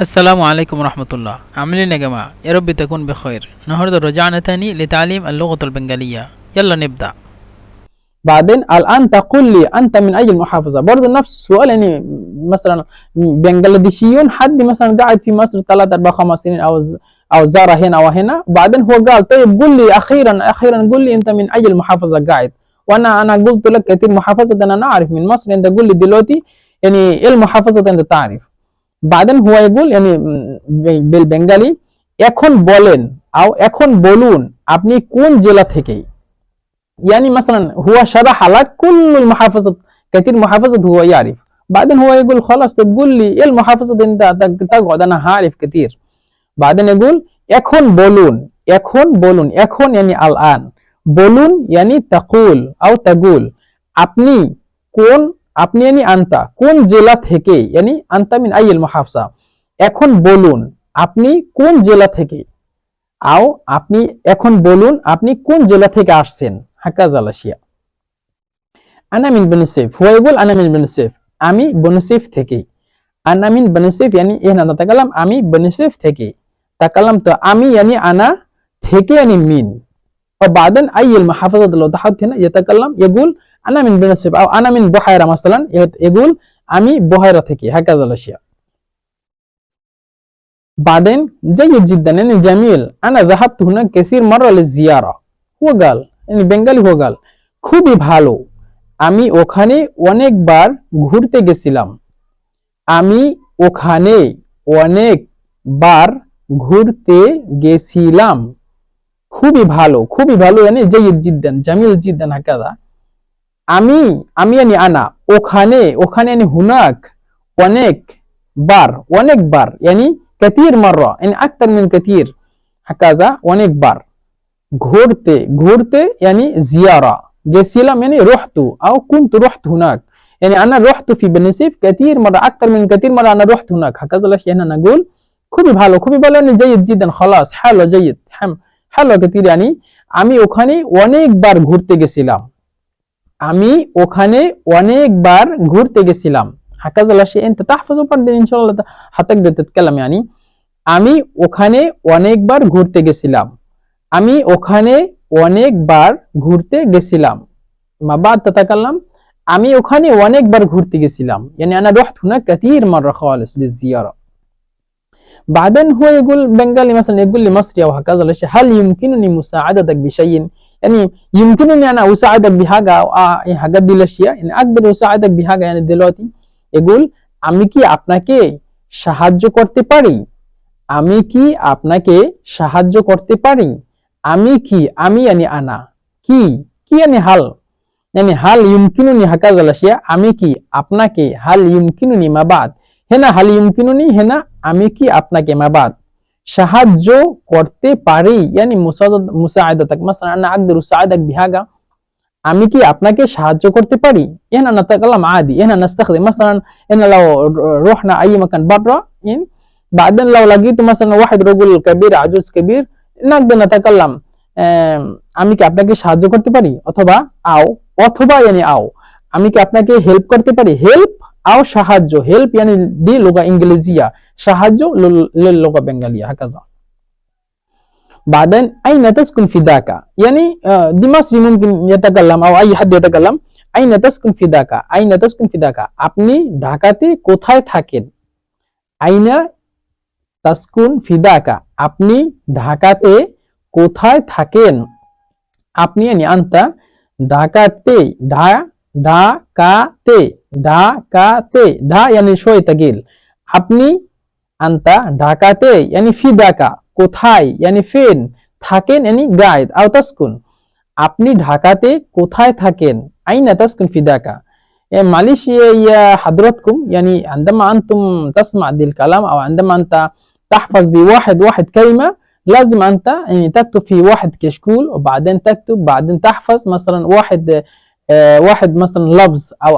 السلام عليكم ورحمة الله. عاملين يا جماعة؟ يا رب تكون بخير. النهاردة رجعنا تاني لتعليم اللغة البنغالية. يلا نبدأ. بعدين الآن تقول لي أنت من أي المحافظة؟ برضه نفس السؤال يعني مثلا بنغلاديشيون حد مثلا قاعد في مصر 3 4 5 سنين أو زار هنا وهنا، وبعدين هو قال طيب قل لي أخيرا قل لي أنت من أي المحافظة قاعد؟ وأنا قلت لك كثير محافظة أنا أعرف من مصر، أنت قل لي دلوقتي يعني إيه المحافظة أنت تعرف؟ بعدين هو يقول يعني بالبنغالي এখন বলেন أو এখন বলুন আপনি কোন জেলা থেকে। يعني مثلا هو شرح لك كل المحافظات، كثير محافظات هو يعرف، بعدين هو يقول خلاص طب قول لي ايه المحافظة انت تقعد انا هعرف كثير. بعدين يقول এখন বলুন এখন বলুন এখন يعني الآن বলুন يعني تقول أو تقول আপনি কোন আপনি يعني أنت কোন জেলা থেকে يعني أنت من أي المحافظة। এখন বলুন আপনি কোন জেলা থেকে আও আপনি এখন বলুন আপনি কোন জেলা থেকে আসছেন। হাকাযা আলাশিয়া। আনা মিন বনি সাইফ, هو يقول انا من بني سيف আমি বনি সাইফ থেকে। আনা মিন বনি সাইফ يعني هنا نتكلم আমি বনি সাইف থেকে تكلمت আমি يعني انا থেকে يعني من، وبعدين اي المحافظة لو تحط هنا يتكلم يقول انا من بني سيف او انا من بحيرة مثلا، يقول আমি بحيرة থেকে هكذا الاشياء। بعدين جيد جدا يعني جميل انا ذهبت هناك كثير مرة للزيارة। هو قال يعني بنغالي هو قال খুবই ভালো আমি ওখানে অনেকবার ঘুরতে গেছিলাম। আমি ওখানে অনেকবার ঘুরতে গেছিলাম। খুবই ভালো يعني جيد جدا جميل جدا هكذا। আমি يعني انا ওখানে يعني هناك অনেকবার يعني كثير مرة يعني اكثر من كثير هكذا অনেকবার। ঘুরতে يعني زيارة، গেছিলাম يعني رحت أو كنت رحت هناك، يعني أنا رحت في بني سيف كثير مرة أكثر من كثير مرة أنا رحت هناك هكذا الأشياء هنا نقول খুবই ভালো يعني جيد جدا خلاص حلو جيد حلو كثير يعني আমি ওখানে অনেকবার ঘুরতে গেছিলাম। আমি ওখানে অনেকবার ঘুরতে গেছিলাম هكذا الأشياء أنت تحفظ بعدين إن شاء الله هتقدر تتكلم يعني আমি ওখানে অনেকবার ঘুরতে গেছিলাম। আমি ওখানে অনেকবার ঘুরতে গেছিলাম। ما بعد تتكلم আমি ওখানে অনেকবার ঘুরতে গেছিলাম يعني أنا رحت هناك كثير مرة خالص للزيارة. بعدين هو يقول بنغالي مثلا يقول لي مصري أو هكذا الأشياء هل يمكنني مساعدتك بشيء، يعني يمكنني أنا أساعدك بحاجة أو حاجات دي الأشياء يعني أقدر أساعدك بحاجة يعني دلوقتي يقول আমি কি আপনাকে সাহায্য করতে পারি। আমি কি আপনাকে সাহায্য করতে পারি। আমি কি আমি يعني أنا কি يعني হাল يمكنني هكذا الأشياء আমি কি আপনাকে হাল يمكنني ما بعد هنا হাল يمكنني هنا আমি কি আপনাকে ما بعد সাহায্য করতে পারি يعني مساعدتك مثلا أنا أقدر أساعدك بحاجة আমি কি আপনাকে সাহায্য করতে পারি। هنا نتكلم عادي هنا نستخدم مثلا هنا لو رحنا أي مكان برا يعني بعدين لو لقيت مثلا واحد رجل كبير عجوز كبير نقدر نتكلم আমি কি আপনাকে সাহায্য করতে পারি অথবা يعني আমি কি আপনাকে হেল্প করতে পারি হেল্প সাহায্য হেল্প يعني دي لغة إنجليزية সাহায্য للغة بنغالية هكذا। بعدين أين تسكن في ذاك يعني دي مصري ممكن يتكلم أو أي حد يتكلم أين تسكن في ذاك আপনি ঢাকাতে কোথায় থাকেন। আইনা তাসকুন ফিদাকা আপনি ঢাকাতে কোথায় থাকেন। আপনি يعني أنت ঢাকাতে ঢাকাতে ঢা يعني شوي تقيل আপনি أنت ঢাকাতে يعني ফিদাকা কোথায় يعني فين থাকেন يعني قاعد أو تسكن আপনি ঢাকাতে কোথায় থাকেন أين تسكن فيداك يعني معلش يا حضراتكم يعني عندما أنتم تسمع دي الكلام أو عندما أنت تحفظ بواحد كلمة لازم أنت يعني تكتب في واحد كشكول وبعدين تكتب بعدين تحفظ مثلا واحد مثلا لفظ أو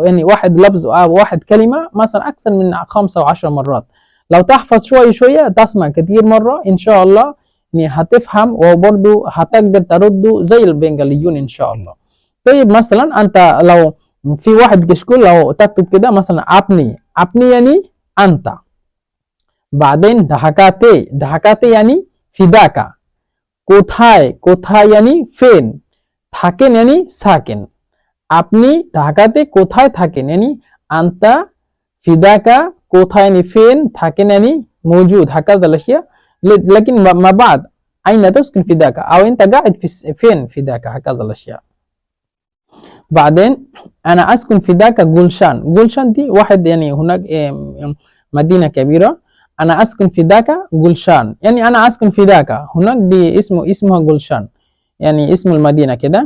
يعني واحد لفظ أو واحد كلمة مثلا أكثر من 5 أو 10 مرات. لو تحفظ شوية تسمع كتير مرة إن شاء الله يعني هتفهم وبرضه هتقدر ترده زي البنغاليون إن شاء الله. طيب مثلا أنت لو في واحد كشكول لو تكتب كده مثلا أبني يعني أنت বাদেন ঢাকাতে, ঢাকাতে यानी ফিদাকা, কোথায়, কোথায় यानी ফেন, থাকেন यानी সাকেন। আপনি ঢাকাতে কোথায় থাকেন यानी আনতা, ফিদাকা কোথায় यानी ফেন, থাকেন यानी موجود هكذا الأشياء. لكن ما بعد أين تسكن فداك أو أنت قاعد فين فداك هكذا الأشياء. بعدين أنا أسكن فداك جولشان، جولشان دي واحد يعني هناك مدينة كبيرة. أنا أسكن فداك جولشان يعني أنا أسكن فداك هناك دي اسمها جولشان يعني اسم المدينة كده.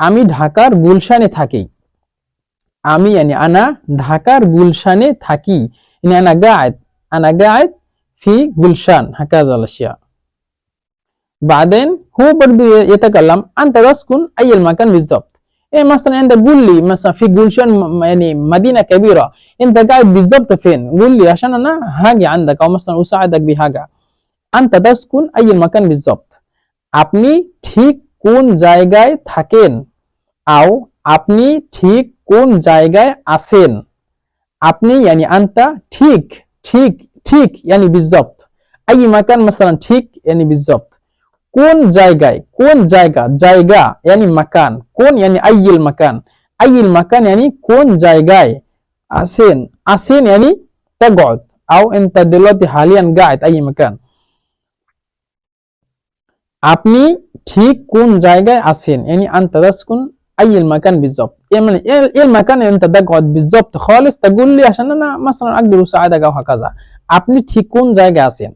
আমি ঢাকার গুলশানে থাকি, আমি يعني أنا ঢাকার গুলশানে থাকি يعني أنا قاعد في جولشان هكذا الأشياء. بعدين هو برضو يتكلم أنت تسكن أي المكان بالضبط. إيه مثلا أنت قول لي مثلا في جولشان يعني مدينة كبيرة، أنت قاعد بالضبط فين؟ قول لي عشان أنا هاجي عندك أو مثلا أساعدك بحاجة. أنت تسكن أي المكان بالضبط. আপনি ঠিক কোন জায়গায় থাকেন, আও আপনি ঠিক কোন জায়গায় আছেন। আপনি يعني أنت ঠিক ঠিক ঠিক يعني بالضبط. أي مكان مثلا ঠিক يعني بالضبط. কোন জায়গায়, কোন জায়গা, জায়গা يعني مكان، কোন يعني أي المكان، أي المكان يعني কোন জায়গায় আছেন، আছেন يعني تقعد أو أنت دلوقتي حاليا قاعد أي مكان. আপনি ঠিক কোন জায়গায় আছেন يعني أنت تسكن أي المكان بالضبط. يعني إيه المكان اللي أنت تقعد بالضبط خالص، تقول لي عشان أنا مثلا أقدر أساعدك أو هكذا. আপনি ঠিক কোন জায়গায় আছেন।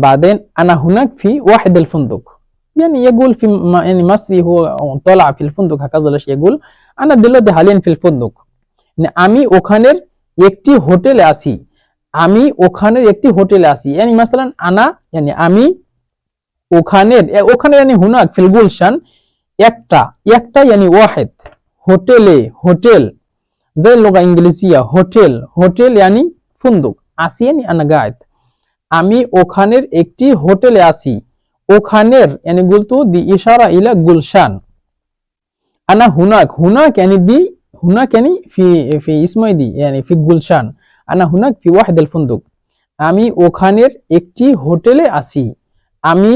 بعدين أنا هناك في واحد الفندق يعني يقول في يعني مصري هو طلع في الفندق هكذا ليش يقول أنا دلوقتي حاليا في الفندق يعني আমি ওখানের একটি হোটেলে আছি, আমি ওখানের একটি হোটেলে আছি يعني مثلا أنا يعني আমি ওখানের, ওখানের يعني هناك في الجولشان একটা, একটা يعني واحد হোটেলে, হোটেল زي اللغة الإنجليزية হোটেল, হোটেল يعني فندق আছি يعني أنا قاعد। আমি ওখানের একটি হোটেলে আছি, ওখানের يعني قلت دي إشارة إلى جولشان. أنا هناك، هناك يعني دي هناك يعني في اسمه دي يعني في جولشان. أنا هناك في واحد الفندق. আমি ওখানের একটি হোটেলে আছি, আমি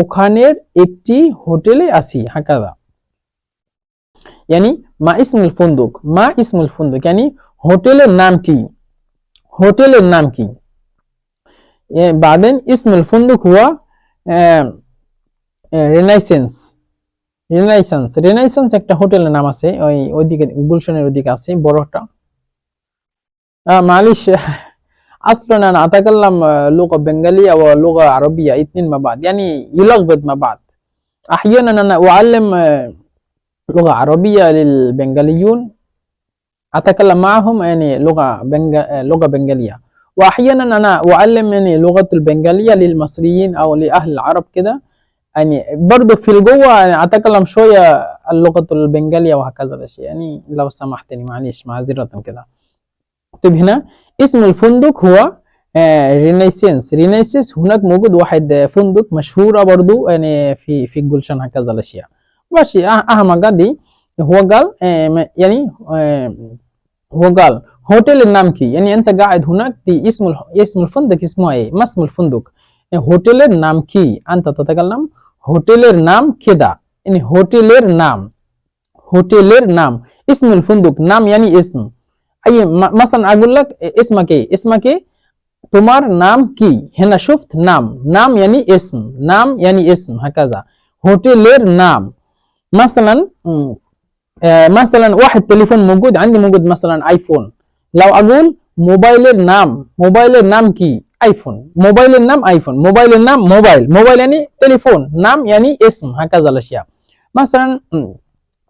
ওখানের একটি হোটেলে আছি هكذا. يعني ما اسم الفندق، ما اسم الفندق يعني হোটেলের নাম কি, হোটেলের নাম কি। بعدين اسم الفندق هو রেনাইসেন্স, রেনাইসেন্স, রেনাইসেন্স একটা হোটেলের নাম আছে ওই ওইদিকে গুলশানের ওইদিকে আছে বড়টা। معلش اصلا انا اتكلم لغه بنغاليه ولغه عربيه اثنين مع بعض يعني يلخبط مع بعض. احيانا انا اعلم لغه عربيه للبنغاليون اتكلم معهم يعني لغه بنغاليه، واحيانا انا اعلم يعني لغه البنغاليه للمصريين او لاهل العرب كده يعني برضه في الجوه يعني اتكلم شويه اللغه البنغاليه وهكذا الاشياء يعني لو سمحتني معلش معذره كده. طيب هنا اسم الفندق هو رينيسانس، رينيسانس هناك موجود واحد فندق مشهورة برضو يعني في الجولشان هكذا الأشياء. ماشي أهم قضي هو قال يعني هو قال هوتيل النام كي يعني أنت قاعد هناك دي اسم الفندق اسمه إيه؟ ما اسم الفندق؟ هوتيل النام كي أنت تتكلم هوتيل النام كده يعني هوتيل النام، هوتيل النام اسم الفندق نام يعني اسم। أي مثلا أقول لك اسمك إيه؟ اسمك إيه؟ তোমার নাম কি। هنا شفت নাম, নাম يعني اسم, নাম يعني اسم هكذا। হোটেলের নাম مثلا مثلا واحد تليفون موجود عندي موجود مثلا ايفون، لو اقول موبايলের নাম, موبايলের নাম কি ايفون, موبايলের নাম ايفون, موبايলের নাم موبايل, موبايل يعني تليفون, নাম يعني اسم هكذا الاشياء. مثلا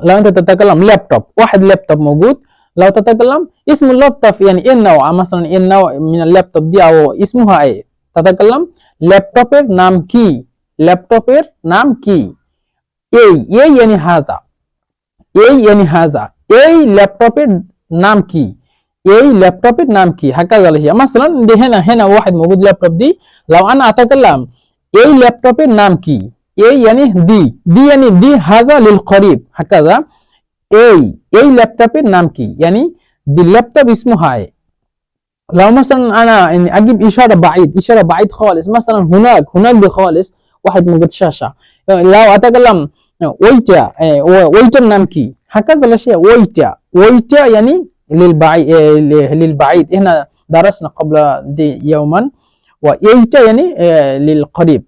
لو انت تتكلم لابتوب، واحد لابتوب موجود، لو تتكلم اسم اللابتوب يعني ايه النوع مثلا ايه النوع من اللابتوب دي او اسمها ايه، تتكلم لابتوبের নাম কি, ল্যাপটপের নাম কি। এই এই يعني هذا, এই يعني هذا, এই ল্যাপটপের নাম কি, এই ল্যাপটপের নাম কি هكذا الاشياء। مثلا دي هنا واحد موجود لابتوب دي، لو انا اتكلم এই ল্যাপটপের নাম কি, এই يعني دي, دي يعني دي هذا للقريب هكذا। এই ল্যাপটপের নাম কি يعني دي اللابتوب اسمها ايه। لو مثلا انا اني اجيب اشاره بعيد، اشاره بعيد خالص، مثلا هناك، هناك دي خالص واحد موجود شاشه. لو اتكلم ويتا، ويتا نام كي، هكذا الاشياء. ويتا، ويتا يعني للبعيد، للبعيد. هنا درسنا قبل دي يوما. ويتا يعني للقريب،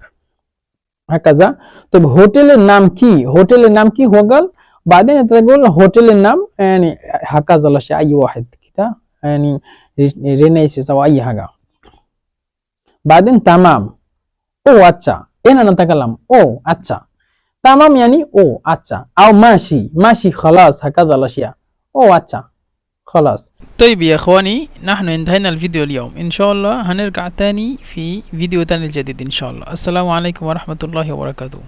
هكذا. طيب هوتيل النام كي، هوتيل النام كي هو قال. بعدين انت تقول هوتيل النام يعني هكذا الاشياء، اي واحد كده يعني رينيسيس او اي حاجه. بعدين تمام، او अच्छा. هنا نتكلم او अच्छा. تمام يعني او अच्छा، او ماشي، ماشي خلاص، هكذا الاشياء. او अच्छा خلاص. طيب يا اخواني، نحن انتهينا الفيديو اليوم. ان شاء الله هنرجع تاني في فيديو تاني جديد ان شاء الله. السلام عليكم ورحمة الله وبركاته.